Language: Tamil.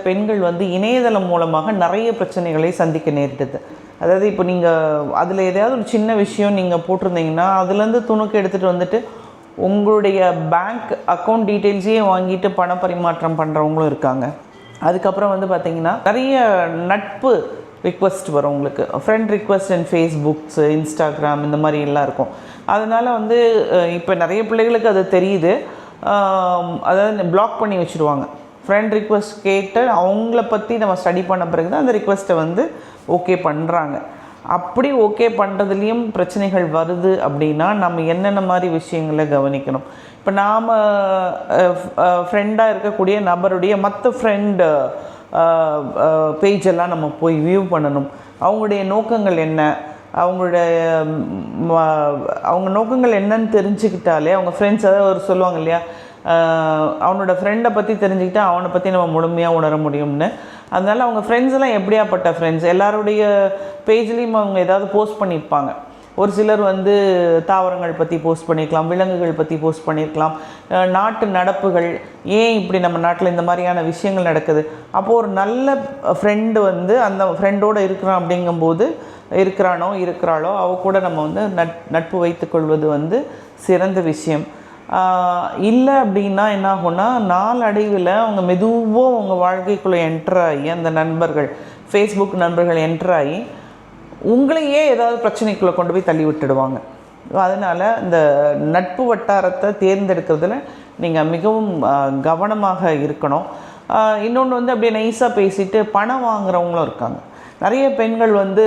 பெண்கள் வந்து இணையதளம் மூலமாக நிறைய பிரச்சனைகளை சந்திக்க நேரிட்டது. அதாவது இப்போ நீங்கள் அதில் எதையாவது ஒரு சின்ன விஷயம் நீங்கள் போட்டிருந்தீங்கன்னா அதுலேருந்து துணுக்கு எடுத்துகிட்டு வந்துட்டு உங்களுடைய பேங்க் அக்கௌண்ட் டீட்டெயில்ஸையே வாங்கிட்டு பண பரிமாற்றம் பண்ணுறவங்களும் இருக்காங்க. அதுக்கப்புறம் வந்து பார்த்திங்கன்னா நிறைய நட்பு ரிக்வெஸ்ட் வரும், உங்களுக்கு ஃப்ரெண்ட் ரிக்வெஸ்ட் அண்ட் ஃபேஸ்புக்ஸு, இன்ஸ்டாகிராம் இந்த மாதிரி எல்லாம் இருக்கும். அதனால் வந்து இப்போ நிறைய பிள்ளைகளுக்கு அது தெரியுது. அதாவது பிளாக் பண்ணி வச்சுருவாங்க. ஃப்ரெண்ட் ரிக்வெஸ்ட் கேட்டு அவங்கள பற்றி நம்ம ஸ்டடி பண்ண பிறகு தான் அந்த ரிக்வெஸ்ட்டை வந்து ஓகே பண்ணுறாங்க. அப்படி ஓகே பண்ணுறதுலேயும் பிரச்சனைகள் வருது அப்படின்னா நம்ம என்னென்ன மாதிரி விஷயங்களை கவனிக்கணும். இப்போ நாம் ஃப்ரெண்டாக இருக்கக்கூடிய நபருடைய மற்ற ஃப்ரெண்டு பேஜெல்லாம் நம்ம போய் வியூ பண்ணணும். அவங்களுடைய நோக்கங்கள் என்ன, அவங்க நோக்கங்கள் என்னன்னு தெரிஞ்சுக்கிட்டாலே அவங்க ஃப்ரெண்ட்ஸ், அதாவது ஒரு சொல்லுவாங்க இல்லையா, அவனோட ஃப்ரெண்டை பற்றி தெரிஞ்சுக்கிட்டா அவனை பற்றி நம்ம முழுமையாக உணர முடியும்னு. அதனால் அவங்க ஃப்ரெண்ட்ஸ்லாம் எப்படியாப்பட்ட ஃப்ரெண்ட்ஸ், எல்லாருடைய பேஜ்லேயும் அவங்க ஏதாவது போஸ்ட் பண்ணியிருப்பாங்க. ஒரு சிலர் வந்து தாவரங்கள் பற்றி போஸ்ட் பண்ணியிருக்கலாம், விலங்குகள் பற்றி போஸ்ட் பண்ணியிருக்கலாம், நாட்டு நடப்புகள், ஏன் இப்படி நம்ம நாட்டில் இந்த மாதிரியான விஷயங்கள் நடக்குது. அப்போது ஒரு நல்ல ஃப்ரெண்டு வந்து அந்த ஃப்ரெண்டோடு இருக்கிறான் அப்படிங்கும்போது இருக்கிறாளோ அவ கூட நம்ம வந்து நட்பு வைத்துக்கொள்வது வந்து சிறந்த விஷயம். இல்லை அப்படின்னா என்ன ஆகும்னா, நாளடைவில் அவங்க மெதுவாக அவங்க வாழ்க்கைக்குள்ளே என்ட்ராகி அந்த நண்பர்கள், ஃபேஸ்புக் நண்பர்கள் என்ட்ராகி உங்களையே ஏதாவது பிரச்சனைக்குள்ளே கொண்டு போய் தள்ளி விட்டுடுவாங்க. அதனால் இந்த நட்பு வட்டாரத்தை தேர்ந்தெடுக்கிறதுல நீங்கள் மிகவும் கவனமாக இருக்கணும். இன்னொன்று வந்து அப்படியே நைஸாக பேசிவிட்டு பணம் வாங்குறவங்களும் இருக்காங்க. நிறைய பெண்கள் வந்து